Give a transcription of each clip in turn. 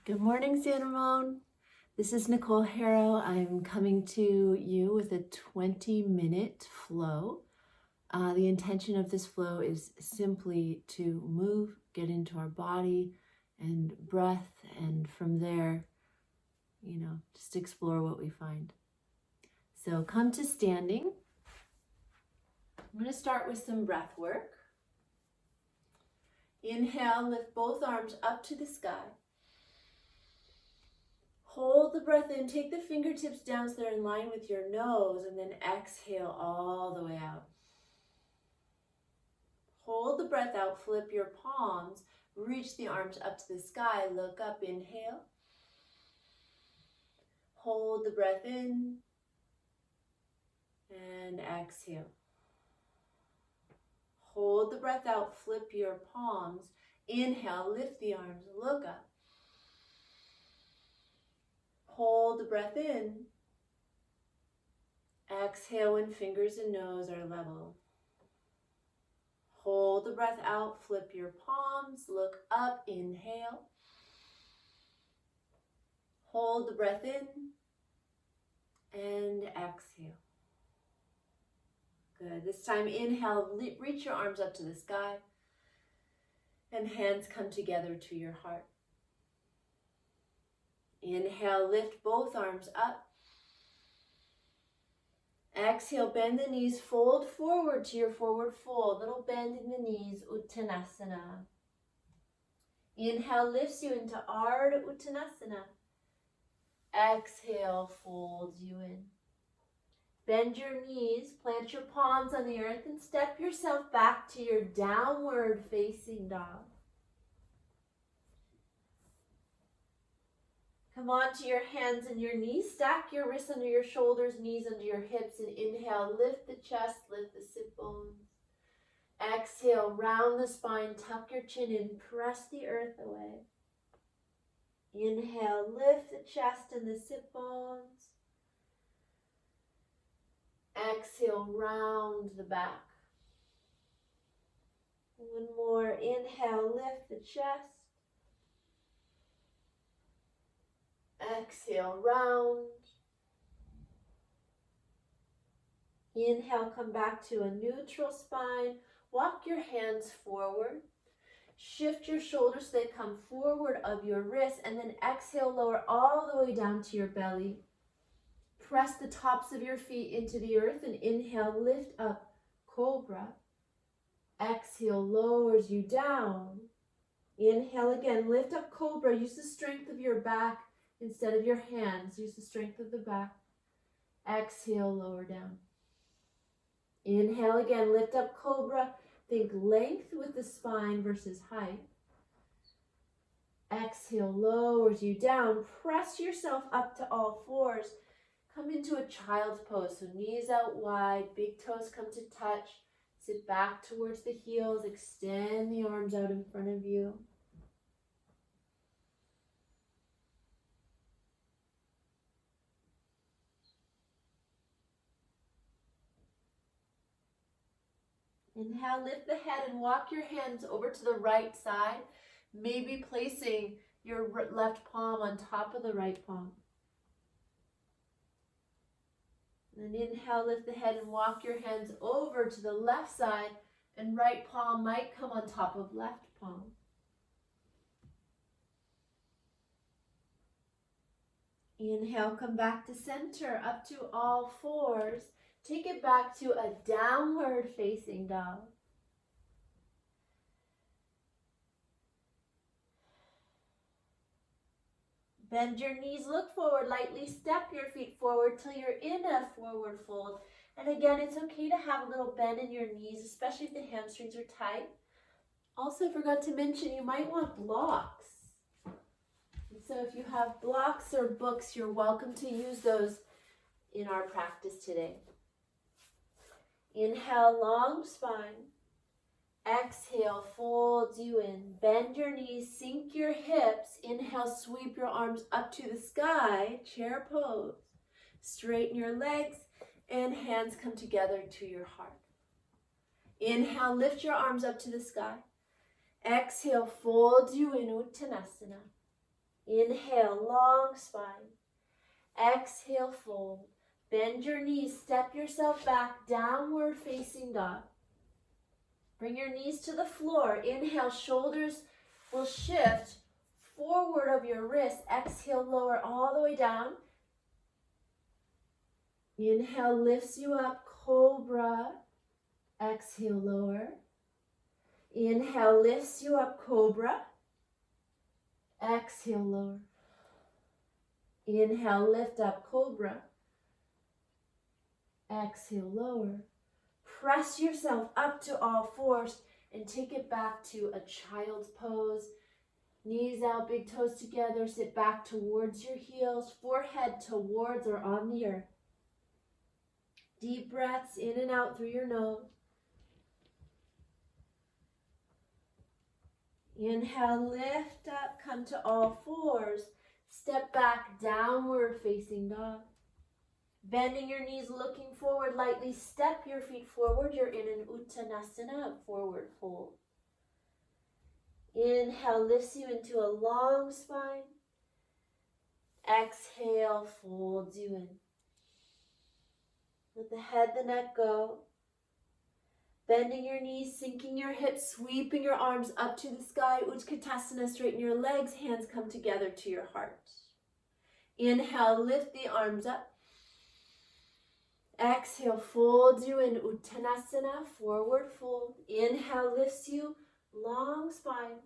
Good morning, San Ramon. This is Nicole Harrow. I'm coming to you with a 20-minute flow. The intention of this flow is simply to move, get into our body and breath, and from there, just explore what we find. So come to standing. I'm going to start with some breath work. Inhale, lift both arms up to the sky. Hold the breath in, take the fingertips down so they're in line with your nose, and then exhale all the way out. Hold the breath out, flip your palms, reach the arms up to the sky, look up, inhale. Hold the breath in, and exhale. Hold the breath out, flip your palms, inhale, lift the arms, look up. Hold the breath in. Exhale when fingers and nose are level. Hold the breath out, flip your palms, look up, inhale. Hold the breath in and exhale. Good. This time, inhale, reach your arms up to the sky and hands come together to your heart. Inhale, lift both arms up. Exhale, bend the knees, fold forward to your forward fold. Little bend in the knees, Uttanasana. Inhale lifts you into Ardha Uttanasana. Exhale, folds you in. Bend your knees, plant your palms on the earth, and step yourself back to your downward facing dog. Come onto your hands and your knees. Stack your wrists under your shoulders, knees under your hips, and inhale, lift the chest, lift the sit bones. Exhale, round the spine, tuck your chin in, press the earth away. Inhale, lift the chest and the sit bones. Exhale, round the back. One more, inhale, lift the chest. Exhale, round. Inhale, come back to a neutral spine. Walk your hands forward. Shift your shoulders so they come forward of your wrists, and then exhale, lower all the way down to your belly. Press the tops of your feet into the earth and inhale, lift up, cobra. Exhale, lowers you down. Inhale again, lift up, cobra. Use the strength of your back instead of your hands. Use the strength of the back. Exhale, lower down. Inhale again, lift up, cobra. Think length with the spine versus height. Exhale, lowers you down. Press yourself up to all fours. Come into a child's pose. So knees out wide, big toes come to touch. Sit back towards the heels. Extend the arms out in front of you. Inhale, lift the head and walk your hands over to the right side, maybe placing your left palm on top of the right palm. And then inhale, lift the head and walk your hands over to the left side, and right palm might come on top of left palm. Inhale, come back to center, up to all fours. Take it back to a downward facing dog. Bend your knees, look forward, lightly step your feet forward till you're in a forward fold. And again, it's okay to have a little bend in your knees, especially if the hamstrings are tight. Also, I forgot to mention, you might want blocks. And so if you have blocks or books, you're welcome to use those in our practice today. Inhale, long spine. Exhale, folds you in. Bend your knees, sink your hips. Inhale, sweep your arms up to the sky, chair pose. Straighten your legs and hands come together to your heart. Inhale, lift your arms up to the sky. Exhale, fold you in Uttanasana. Inhale, long spine. Exhale, fold. Bend your knees, step yourself back, downward facing dog. Bring your knees to the floor. Inhale, shoulders will shift forward of your wrist. Exhale, lower all the way down. Inhale, lifts you up, cobra. Exhale, lower. Inhale, lifts you up, cobra. Exhale, lower. Inhale, lift up, cobra. Exhale, lower. Press yourself up to all fours and take it back to a child's pose. Knees out, big toes together. Sit back towards your heels, forehead towards or on the earth. Deep breaths in and out through your nose. Inhale, lift up, come to all fours. Step back, downward facing dog. Bending your knees, looking forward lightly. Step your feet forward. You're in an Uttanasana, forward fold. Inhale, lifts you into a long spine. Exhale, folds you in. Let the head, the neck go. Bending your knees, sinking your hips, sweeping your arms up to the sky. Utkatasana, straighten your legs, hands come together to your heart. Inhale, lift the arms up. Exhale, folds you in Uttanasana, forward fold. Inhale, lifts you, long spine.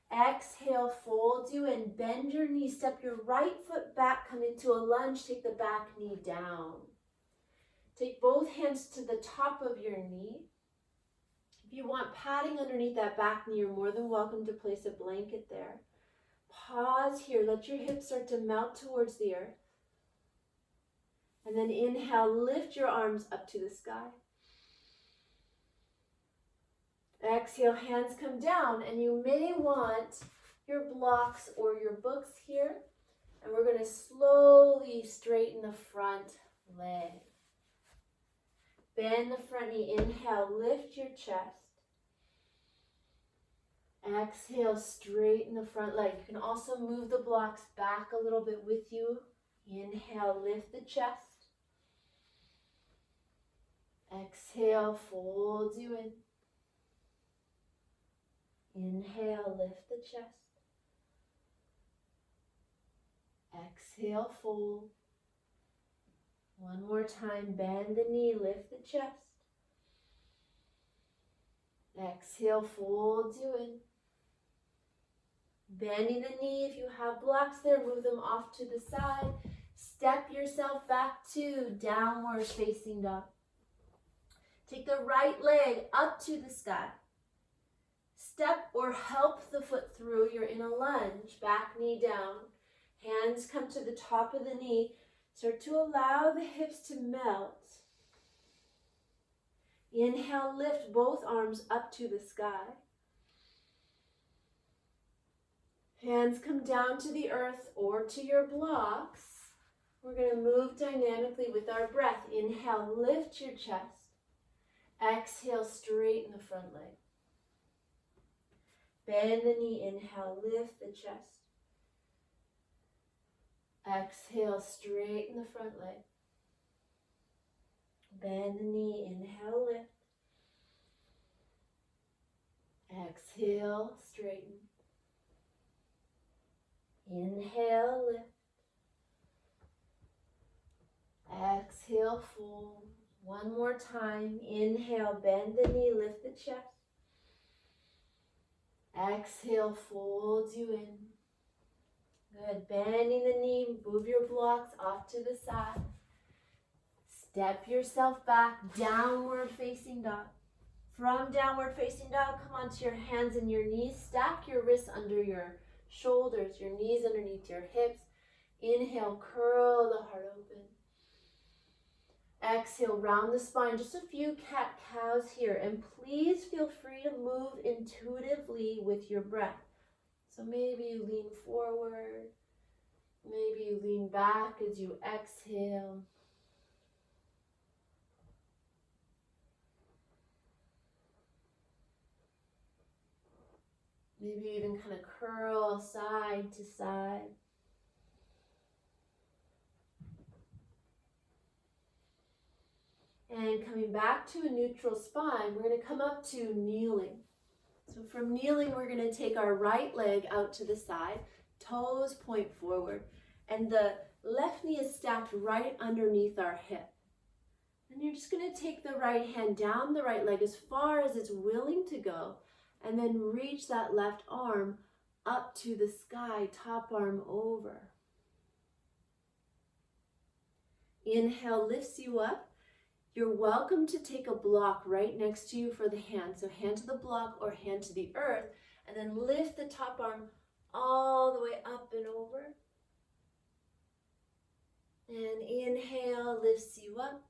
Exhale, folds you in, bend your knees, step your right foot back, come into a lunge, take the back knee down. Take both hands to the top of your knee. If you want padding underneath that back knee, you're more than welcome to place a blanket there. Pause here, let your hips start to melt towards the earth. And then inhale, lift your arms up to the sky. Exhale, hands come down, and you may want your blocks or your books here. And we're going to slowly straighten the front leg. Bend the front knee, inhale, lift your chest. Exhale, straighten the front leg. You can also move the blocks back a little bit with you. Inhale, lift the chest. Exhale, folds you in. Inhale, lift the chest. Exhale, fold. One more time, bend the knee, lift the chest. Exhale, folds you in. Bending the knee, if you have blocks there, move them off to the side. Step yourself back to downward facing dog. Take the right leg up to the sky. Step or help the foot through. You're in a lunge, back knee down. Hands come to the top of the knee. Start to allow the hips to melt. Inhale, lift both arms up to the sky. Hands come down to the earth or to your blocks. We're going to move dynamically with our breath. Inhale, lift your chest. Exhale, straighten the front leg. Bend the knee, inhale, lift the chest. Exhale, straighten the front leg. Bend the knee, inhale, lift. Exhale, straighten. Inhale, lift. Exhale, fold. One more time. Inhale, bend the knee, lift the chest. Exhale, folds you in. Good. Bending the knee, move your blocks off to the side. Step yourself back, downward facing dog. From downward facing dog, come onto your hands and your knees. Stack your wrists under your shoulders, your knees underneath your hips. Inhale, curl the heart open. Exhale, round the spine. Just a few cat-cows here. And please feel free to move intuitively with your breath. So maybe you lean forward. Maybe you lean back as you exhale. Maybe even kind of curl side to side. And coming back to a neutral spine, we're going to come up to kneeling. So from kneeling, we're going to take our right leg out to the side, toes point forward, and the left knee is stacked right underneath our hip. And you're just going to take the right hand down the right leg as far as it's willing to go, and then reach that left arm up to the sky, top arm over. Inhale lifts you up. You're welcome to take a block right next to you for the hand. So hand to the block or hand to the earth, and then lift the top arm all the way up and over. And inhale lifts you up.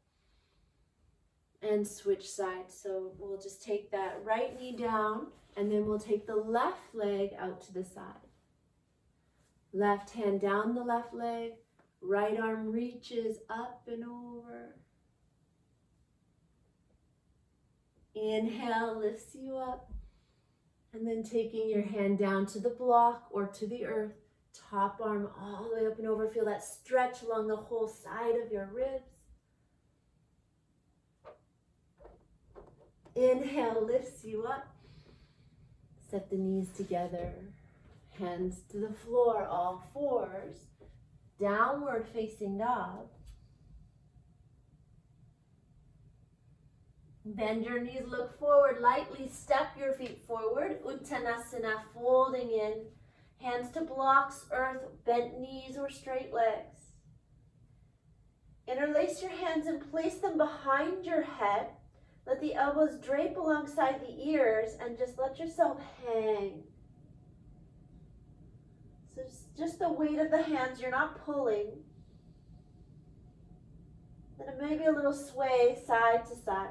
And switch sides. So we'll just take that right knee down, and then we'll take the left leg out to the side. Left hand down the left leg, right arm reaches up and over. Inhale lifts you up, and then taking your hand down to the block or to the earth, top arm all the way up and over. Feel that stretch along the whole side of your ribs. Inhale lifts you up. Set the knees together. Hands to the floor, all fours. Downward facing dog. Bend your knees, look forward, lightly step your feet forward. Uttanasana, folding in. Hands to blocks, earth, bent knees or straight legs. Interlace your hands and place them behind your head. Let the elbows drape alongside the ears and just let yourself hang. So just the weight of the hands, you're not pulling. Then maybe a little sway side to side.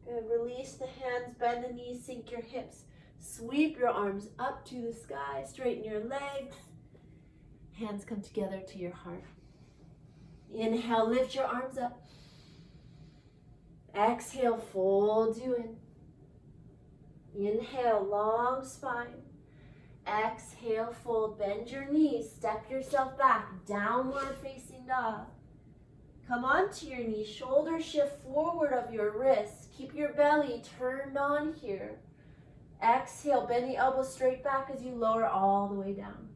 Good. Release the hands, bend the knees, sink your hips. Sweep your arms up to the sky, straighten your legs. Hands come together to your heart. Inhale, lift your arms up. Exhale, fold you in. Inhale, long spine. Exhale, fold, bend your knees, step yourself back, downward facing dog. Come onto your knees, shoulders shift forward of your wrists. Keep your belly turned on here. Exhale, bend the elbows straight back as you lower all the way down.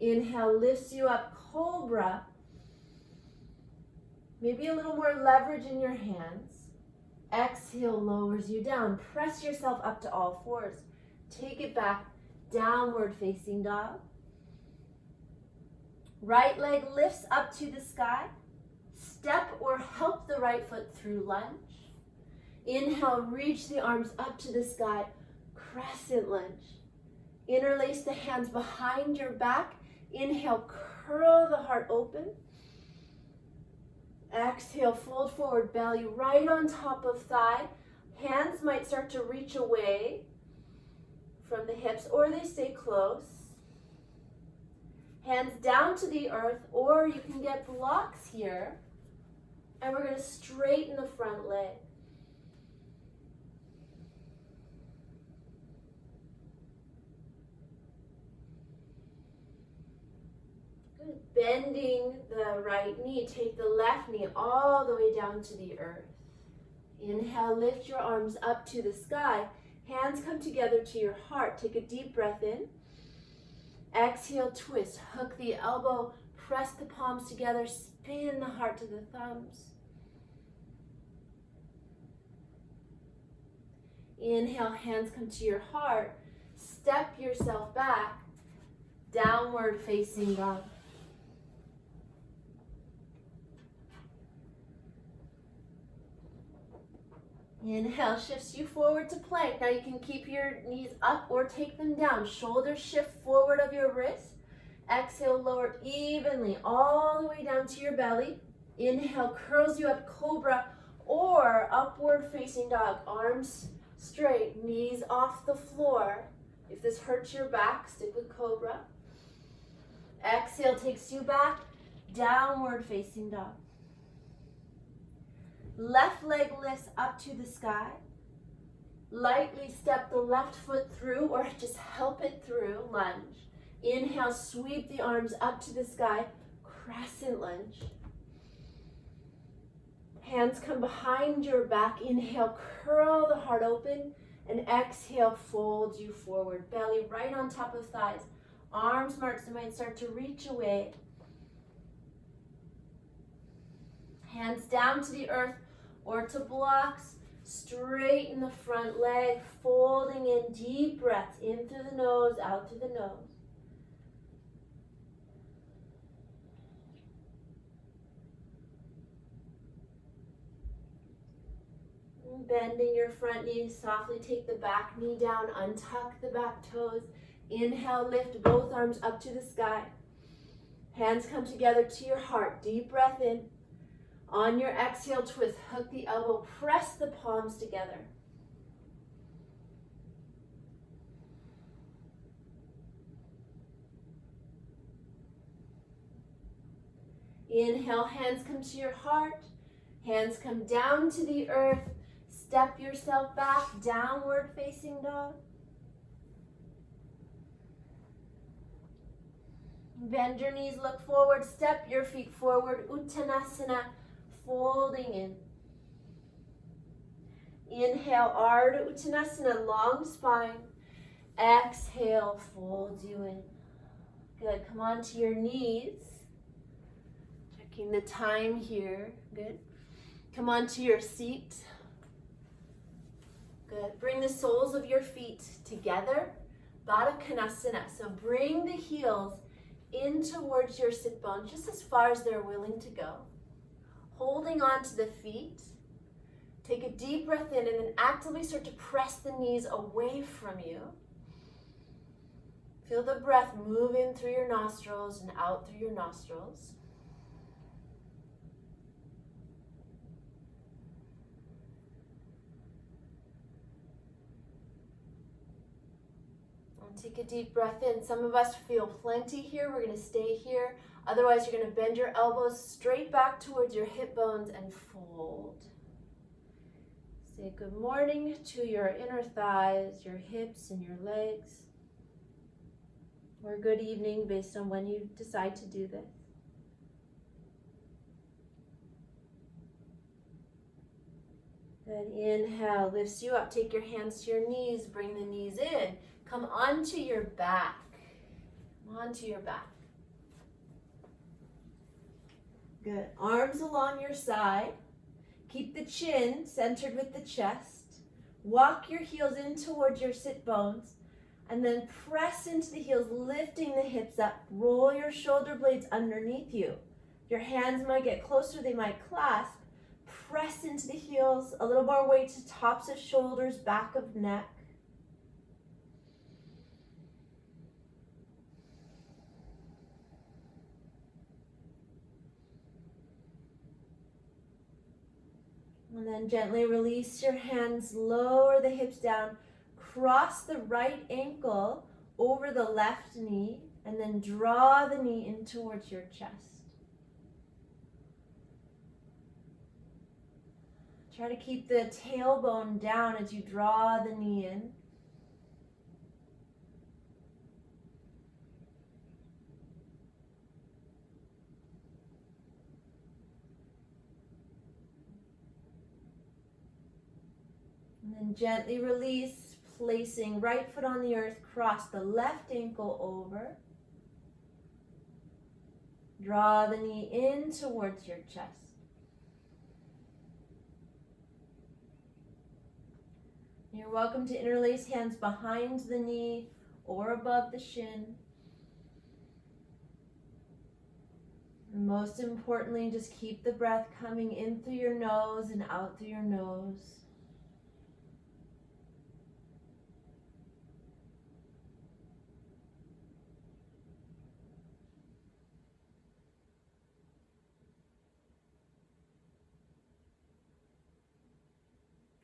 Inhale, lifts you up, cobra. Maybe a little more leverage in your hands. Exhale, lowers you down. Press yourself up to all fours. Take it back, downward facing dog. Right leg lifts up to the sky. Step or help the right foot through lunge. Inhale, reach the arms up to the sky. Crescent lunge. Interlace the hands behind your back. Inhale, curl the heart open. Exhale, fold forward, belly right on top of thigh. Hands might start to reach away from the hips, or they stay close. Hands down to the earth, or you can get blocks here. And we're going to straighten the front leg. Good. Bending the right knee, take the left knee all the way down to the earth. Inhale, lift your arms up to the sky. Hands come together to your heart. Take a deep breath in. Exhale, twist. Hook the elbow, press the palms together, spin the heart to the thumbs. Inhale, hands come to your heart. Step yourself back, downward facing dog. Inhale, shifts you forward to plank. Now you can keep your knees up or take them down. Shoulders shift forward of your wrist. Exhale, lower evenly all the way down to your belly. Inhale, curls you up, cobra, or upward facing dog. Arms straight, knees off the floor. If this hurts your back, stick with cobra. Exhale takes you back, downward facing dog. Left leg lifts up to the sky. Lightly step the left foot through or just help it through, lunge. Inhale, sweep the arms up to the sky, crescent lunge. Hands come behind your back. Inhale, curl the heart open, and exhale, fold you forward. Belly right on top of thighs. Arms marks might start to reach away. Hands down to the earth or to blocks. Straighten the front leg, folding in, deep breaths in through the nose, out through the nose. Bending your front knee, softly take the back knee down, untuck the back toes. Inhale, lift both arms up to the sky. Hands come together to your heart, deep breath in. On your exhale, twist, hook the elbow, press the palms together. Inhale, hands come to your heart, hands come down to the earth. Step yourself back, downward facing dog. Bend your knees, look forward, step your feet forward, Uttanasana, folding in. Inhale, Ardha Uttanasana, long spine. Exhale, fold you in. Good, come on to your knees. Checking the time here, good. Come on to your seat. Good, bring the soles of your feet together, Baddha Konasana. So bring the heels in towards your sit bone, just as far as they're willing to go. Holding on to the feet. Take a deep breath in and then actively start to press the knees away from you. Feel the breath move in through your nostrils and out through your nostrils. Take a deep breath in. Some of us feel plenty here. We're going to stay here. Otherwise, you're going to bend your elbows straight back towards your hip bones and fold. Say good morning to your inner thighs, your hips, and your legs. Or good evening based on when you decide to do this. Good. Inhale, lifts you up. Take your hands to your knees. Bring the knees in. Come onto your back. Come onto your back. Good. Arms along your side. Keep the chin centered with the chest. Walk your heels in towards your sit bones. And then press into the heels, lifting the hips up. Roll your shoulder blades underneath you. Your hands might get closer, they might clasp. Press into the heels, a little more weight to tops of shoulders, back of neck. And then gently release your hands, lower the hips down, cross the right ankle over the left knee, and then draw the knee in towards your chest. Try to keep the tailbone down as you draw the knee in. And then gently release, placing right foot on the earth, cross the left ankle over. Draw the knee in towards your chest. You're welcome to interlace hands behind the knee or above the shin. And most importantly, just keep the breath coming in through your nose and out through your nose.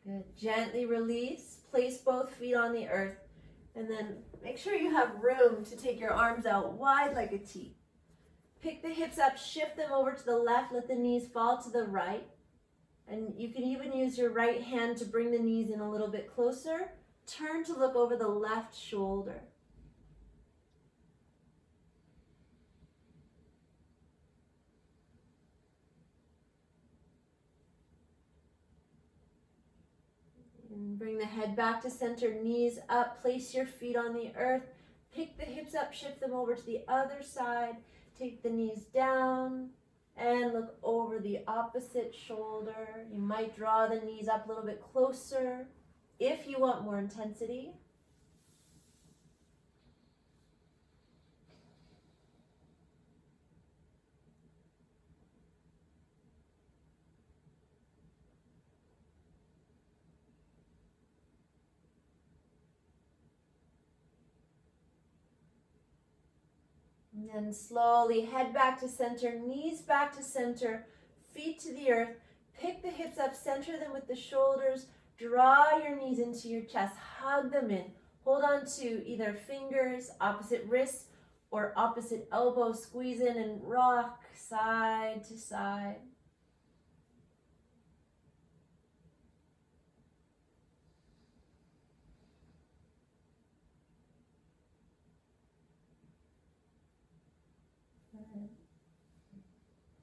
Good. Gently release, place both feet on the earth, and then make sure you have room to take your arms out wide like a T. Pick the hips up, shift them over to the left, let the knees fall to the right. And you can even use your right hand to bring the knees in a little bit closer. Turn to look over the left shoulder. And bring the head back to center, knees up, place your feet on the earth. Pick the hips up, shift them over to the other side. Take the knees down and look over the opposite shoulder. You might draw the knees up a little bit closer if you want more intensity. And then slowly head back to center, knees back to center, feet to the earth. Pick the hips up, center them with the shoulders. Draw your knees into your chest, hug them in. Hold on to either fingers, opposite wrists, or opposite elbows. Squeeze in and rock side to side.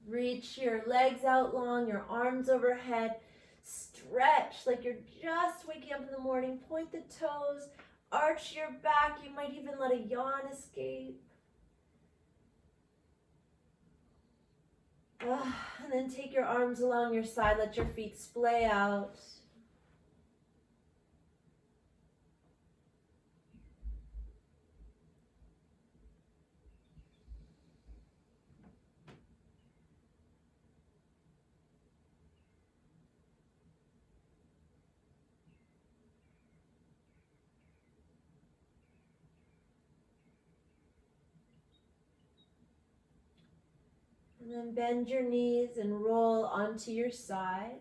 Reach your legs out long, your arms overhead. Stretch like you're just waking up in the morning. Point the toes, arch your back. You might even let a yawn escape. And then take your arms along your side. Let your feet splay out. And then bend your knees and roll onto your side.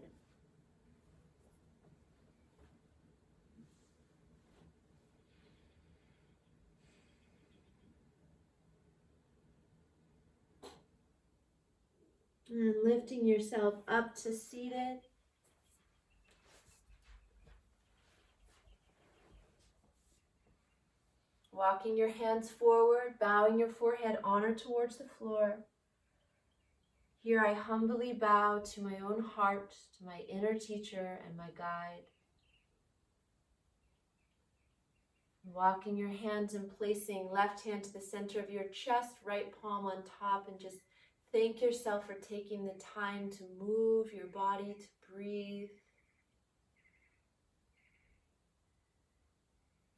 And lifting yourself up to seated. Walking your hands forward, bowing your forehead honor towards the floor. Here I humbly bow to my own heart, to my inner teacher and my guide. Walking your hands and placing left hand to the center of your chest, right palm on top, and just thank yourself for taking the time to move your body, to breathe.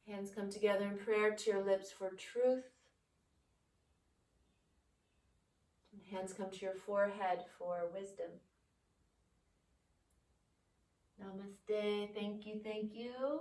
Hands come together in prayer to your lips for truth. Hands come to your forehead for wisdom. Namaste. Thank you, thank you.